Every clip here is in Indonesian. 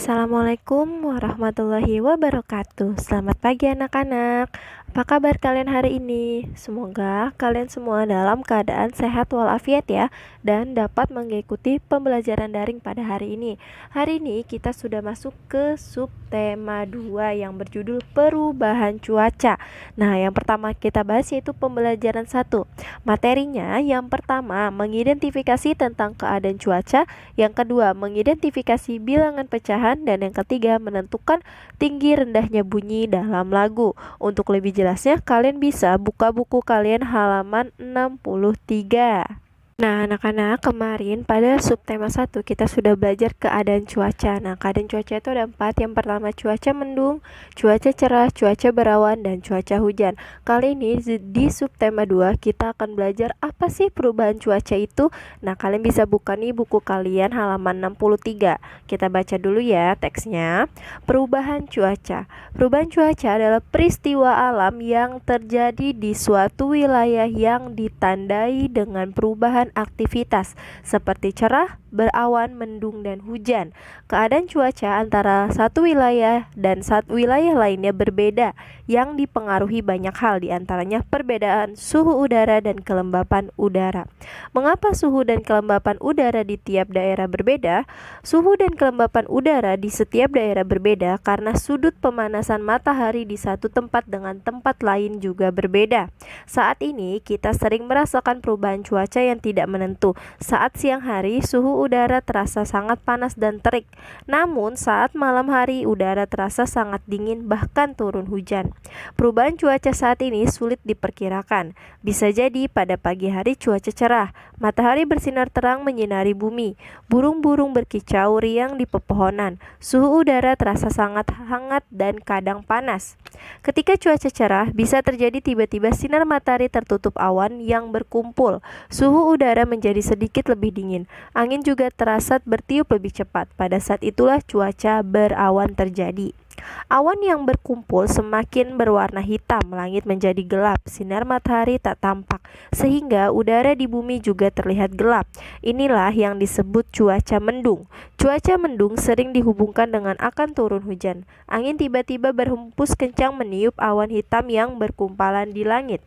Assalamualaikum warahmatullahi wabarakatuh. Selamat pagi anak-anak. Apa kabar kalian hari ini? Semoga kalian semua dalam keadaan sehat walafiat ya, dan dapat mengikuti pembelajaran daring pada hari ini. Hari ini kita sudah masuk ke subtema 2 yang berjudul perubahan cuaca. Nah, yang pertama kita bahas yaitu pembelajaran 1. Materinya yang pertama mengidentifikasi tentang keadaan cuaca, yang kedua mengidentifikasi bilangan pecahan, dan yang ketiga menentukan tinggi rendahnya bunyi dalam lagu. Untuk lebih jelasnya kalian bisa buka buku kalian halaman 63. Nah, anak-anak, kemarin pada subtema 1 kita sudah belajar keadaan cuaca. Nah, keadaan cuaca itu ada 4. Yang pertama cuaca mendung, cuaca cerah, cuaca berawan, dan cuaca hujan. Kali ini di subtema 2 kita akan belajar apa sih perubahan cuaca itu. Nah, kalian bisa buka nih buku kalian halaman 63. Kita baca dulu ya teksnya. Perubahan cuaca. Perubahan cuaca adalah peristiwa alam yang terjadi di suatu wilayah yang ditandai dengan perubahan aktivitas seperti cerah, berawan, mendung, dan hujan. Keadaan cuaca antara satu wilayah dan satu wilayah lainnya berbeda yang dipengaruhi banyak hal, diantaranya perbedaan suhu udara dan kelembapan udara. Mengapa suhu dan kelembapan udara di tiap daerah berbeda? Suhu dan kelembapan udara di setiap daerah berbeda karena sudut pemanasan matahari di satu tempat dengan tempat lain juga berbeda. Saat ini kita sering merasakan perubahan cuaca yang tidak menentu. Saat siang hari suhu udara terasa sangat panas dan terik. Namun saat malam hari udara terasa sangat dingin, bahkan turun hujan. Perubahan cuaca saat ini sulit diperkirakan. Bisa jadi pada pagi hari cuaca cerah, matahari bersinar terang menyinari bumi, burung-burung berkicau riang di pepohonan. Suhu udara terasa sangat hangat dan kadang panas. Ketika cuaca cerah, bisa terjadi tiba-tiba sinar matahari tertutup awan yang berkumpul. Suhu udara menjadi sedikit lebih dingin. Angin juga terasa bertiup lebih cepat. Pada saat itulah cuaca berawan terjadi. Awan yang berkumpul semakin berwarna hitam, langit menjadi gelap, sinar matahari tak tampak, sehingga udara di bumi juga terlihat gelap. Inilah yang disebut cuaca mendung. Cuaca mendung sering dihubungkan dengan akan turun hujan. Angin tiba-tiba berhembus kencang meniup awan hitam yang berkumpalan di langit.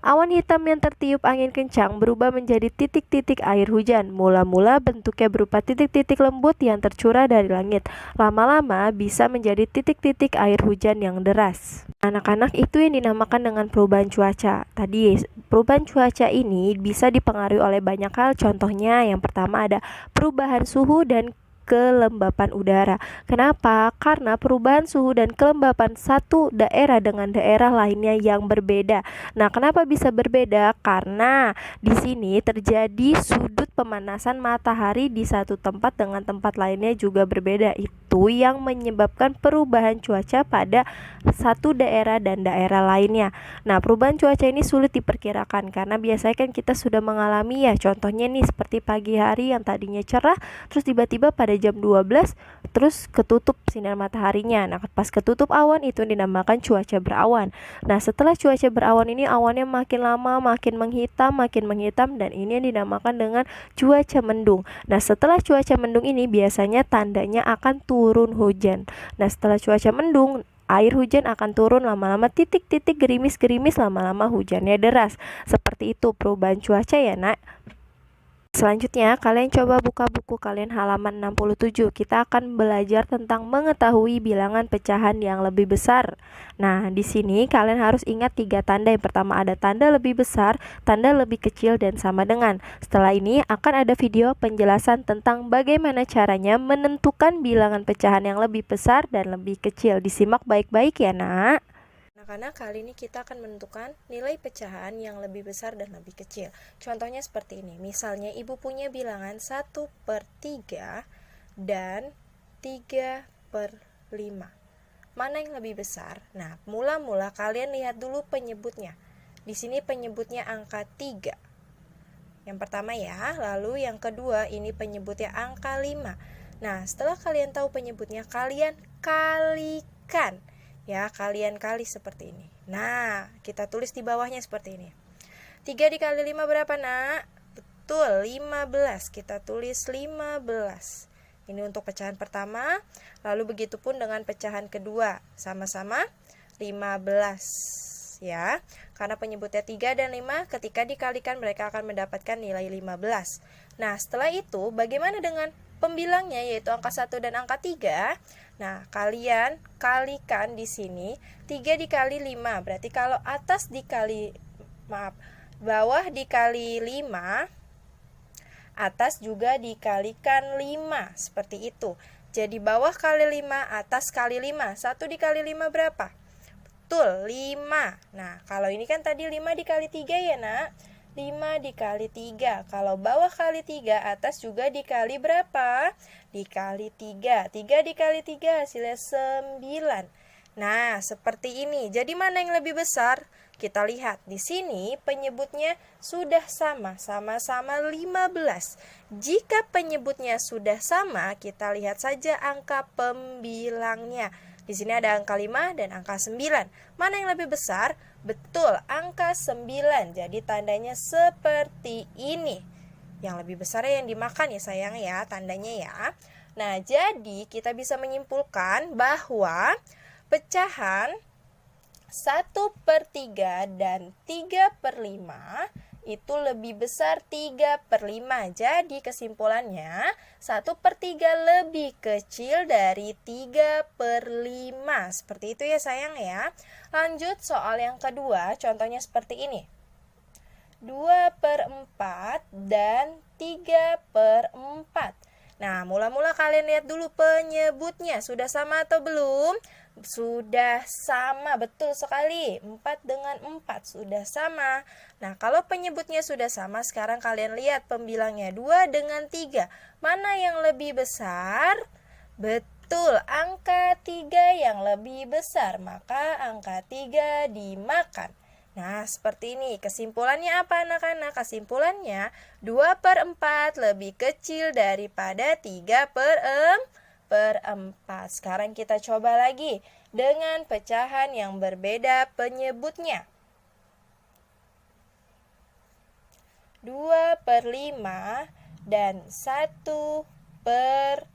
Awan hitam yang tertiup angin kencang berubah menjadi titik-titik air hujan. Mula-mula bentuknya berupa titik-titik lembut yang tercurah dari langit. Lama-lama bisa menjadi titik-titik air hujan yang deras. Anak-anak, itu yang dinamakan dengan perubahan cuaca. Tadi perubahan cuaca ini bisa dipengaruhi oleh banyak hal. Contohnya yang pertama ada perubahan suhu dan kelembapan udara. Kenapa? Karena perubahan suhu dan kelembapan satu daerah dengan daerah lainnya yang berbeda. Nah, kenapa bisa berbeda? Karena di sini terjadi sudut pemanasan matahari di satu tempat dengan tempat lainnya juga berbeda. Itu yang menyebabkan perubahan cuaca pada satu daerah dan daerah lainnya. Nah, perubahan cuaca ini sulit diperkirakan karena biasanya kan kita sudah mengalami ya. Contohnya nih seperti pagi hari yang tadinya cerah, terus tiba-tiba pada jam 12 terus ketutup sinar mataharinya. Nah, pas ketutup awan itu dinamakan cuaca berawan. Nah, setelah cuaca berawan ini awannya makin lama makin menghitam dan ini yang dinamakan dengan cuaca mendung. Nah, setelah cuaca mendung ini biasanya tandanya akan turun hujan. Nah, setelah cuaca mendung air hujan akan turun, lama-lama titik-titik gerimis-gerimis, lama-lama hujannya deras. Seperti itu perubahan cuaca ya, Nak. Selanjutnya, kalian coba buka buku kalian halaman 67. Kita akan belajar tentang mengetahui bilangan pecahan yang lebih besar. Nah, di sini kalian harus ingat 3 tanda. Yang pertama ada tanda lebih besar, tanda lebih kecil, dan sama dengan. Setelah ini akan ada video penjelasan tentang bagaimana caranya menentukan bilangan pecahan yang lebih besar dan lebih kecil. Disimak baik-baik ya, Nak. Karena kali ini kita akan menentukan nilai pecahan yang lebih besar dan lebih kecil. Contohnya seperti ini. Misalnya ibu punya bilangan 1/3 dan 3/5. Mana yang lebih besar? Nah, mula-mula kalian lihat dulu penyebutnya. Di sini penyebutnya angka 3. Yang pertama ya, lalu yang kedua ini penyebutnya angka 5. Nah, setelah kalian tahu penyebutnya, kalian kalikan. Ya, kalian kali seperti ini. Nah, kita tulis di bawahnya seperti ini. 3 dikali 5 berapa, Nak? Betul, 15. Kita tulis 15. Ini untuk pecahan pertama, lalu begitu pun dengan pecahan kedua, sama-sama 15 ya. Karena penyebutnya 3 dan 5, ketika dikalikan mereka akan mendapatkan nilai 15. Nah, setelah itu bagaimana dengan pembilangnya, yaitu angka 1 dan angka 3? Nah, kalian kalikan di sini 3 dikali 5. Berarti kalau bawah dikali 5, atas juga dikalikan 5, seperti itu. Jadi bawah kali 5, atas kali 5. 1 dikali 5 berapa? Betul, 5. Nah, kalau ini kan tadi 5 dikali 3 ya, Nak. 5 dikali 3. Kalau bawah kali 3, atas juga dikali berapa? Dikali 3. 3 dikali 3 hasilnya 9. Nah, seperti ini. Jadi mana yang lebih besar? Kita lihat di sini penyebutnya sudah sama-sama 15. Jika penyebutnya sudah sama, kita lihat saja angka pembilangnya. Di sini ada angka 5 dan angka 9. Mana yang lebih besar? Betul, angka 9. Jadi tandanya seperti ini. Yang lebih besar yang dimakan ya sayang ya, tandanya ya. Nah, jadi kita bisa menyimpulkan bahwa pecahan 1/3 dan 3/5 itu lebih besar 3/5. Jadi kesimpulannya 1/3 lebih kecil dari 3/5. Seperti itu ya sayang ya. Lanjut soal yang kedua, contohnya seperti ini. 2/4 dan 3/4. Nah, mula-mula kalian lihat dulu penyebutnya. Sudah sama atau belum? Sudah sama, betul sekali. 4 dengan 4 sudah sama. Nah, kalau penyebutnya sudah sama, sekarang kalian lihat pembilangnya 2 dengan 3. Mana yang lebih besar? Betul, angka 3 yang lebih besar. Maka angka 3 dimakan. Nah, seperti ini. Kesimpulannya apa anak-anak? Kesimpulannya 2/4 lebih kecil daripada 3/4. Sekarang kita coba lagi dengan pecahan yang berbeda penyebutnya. 2/5 dan 1/4.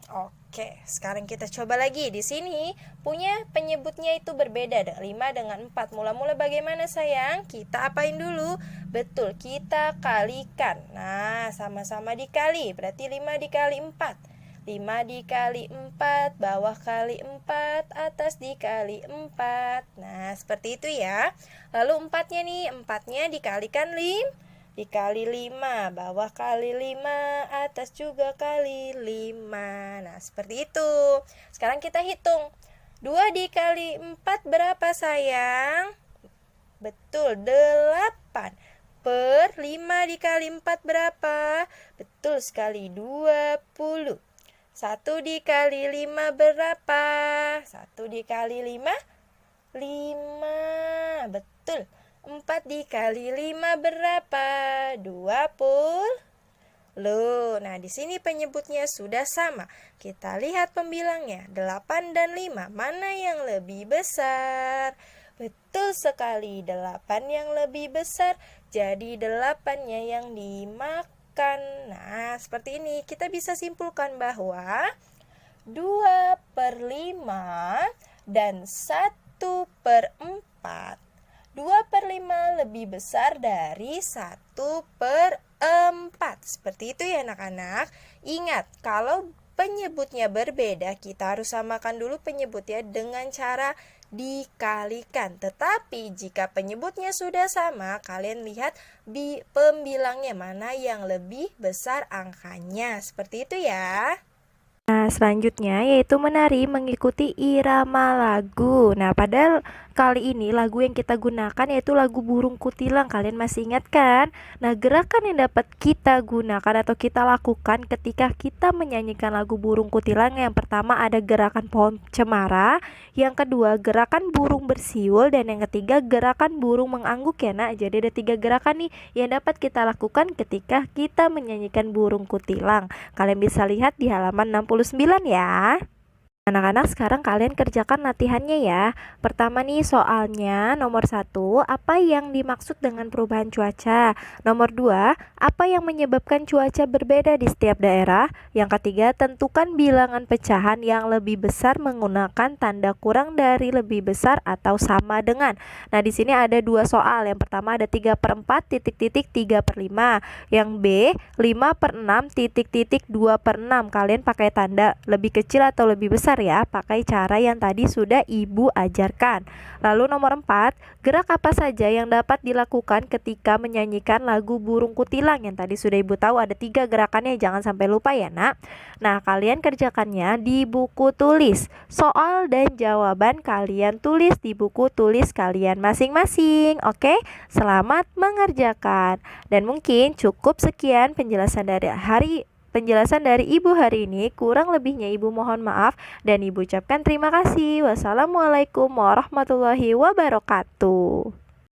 Oke, sekarang kita coba lagi. Di sini punya penyebutnya itu berbeda, 5 dengan 4. Mula-mula bagaimana sayang? Kita apain dulu? Betul, kita kalikan. Nah, sama-sama dikali. Berarti 5 dikali 4. 5 dikali 4, bawah kali 4, atas dikali 4. Nah, seperti itu ya. Lalu 4-nya nih, 4-nya dikalikan 5. Dikali 5, bawah kali 5, atas juga kali 5. Nah, seperti itu. Sekarang kita hitung. 2 dikali 4 berapa sayang? Betul, 8. Per 5 dikali 4 berapa? Betul sekali, 20. 1 dikali 5 berapa? 1 dikali 5? 5. Betul. 4 dikali 5 berapa? 20. Nah, di sini penyebutnya sudah sama. Kita lihat pembilangnya, 8 dan 5. Mana yang lebih besar? Betul sekali, 8 yang lebih besar. Jadi 8-nya yang dimakan. Nah, seperti ini. Kita bisa simpulkan bahwa 2/5 dan 1/4. 2/5 lebih besar dari 1/4. Seperti itu ya anak-anak. Ingat, kalau penyebutnya berbeda, kita harus samakan dulu penyebutnya dengan cara dikalikan. Tetapi jika penyebutnya sudah sama, kalian lihat pembilangnya mana yang lebih besar angkanya. Seperti itu ya. Nah, selanjutnya yaitu menari mengikuti irama lagu. Nah, pada kali ini lagu yang kita gunakan yaitu lagu Burung Kutilang. Kalian masih ingat kan? Nah, gerakan yang dapat kita gunakan atau kita lakukan ketika kita menyanyikan lagu Burung Kutilang, yang pertama ada gerakan pohon cemara, yang kedua gerakan burung bersiul, dan yang ketiga gerakan burung mengangguk ya nak. Jadi ada 3 gerakan nih yang dapat kita lakukan ketika kita menyanyikan Burung Kutilang. Kalian bisa lihat di halaman 69 ya. Anak-anak, sekarang kalian kerjakan latihannya ya. Pertama nih soalnya, nomor 1, apa yang dimaksud dengan perubahan cuaca? Nomor 2, apa yang menyebabkan cuaca berbeda di setiap daerah? Yang ketiga, tentukan bilangan pecahan yang lebih besar menggunakan tanda kurang dari lebih besar atau sama dengan. Nah, di sini ada dua soal. Yang pertama ada 3/4 titik-titik 3/5. Yang B, 5/6 titik-titik 2/6. Kalian pakai tanda lebih kecil atau lebih besar ya, pakai cara yang tadi sudah Ibu ajarkan. Lalu nomor 4, gerak apa saja yang dapat dilakukan ketika menyanyikan lagu Burung Kutilang? Yang tadi sudah Ibu tahu ada 3 gerakannya, jangan sampai lupa ya nak. Nah, kalian kerjakannya di buku tulis. Soal dan jawaban kalian tulis di buku tulis kalian masing-masing. Oke, selamat mengerjakan. Dan mungkin cukup sekian penjelasan dari Ibu hari ini. Kurang lebihnya Ibu mohon maaf dan Ibu ucapkan terima kasih. Wassalamualaikum warahmatullahi wabarakatuh.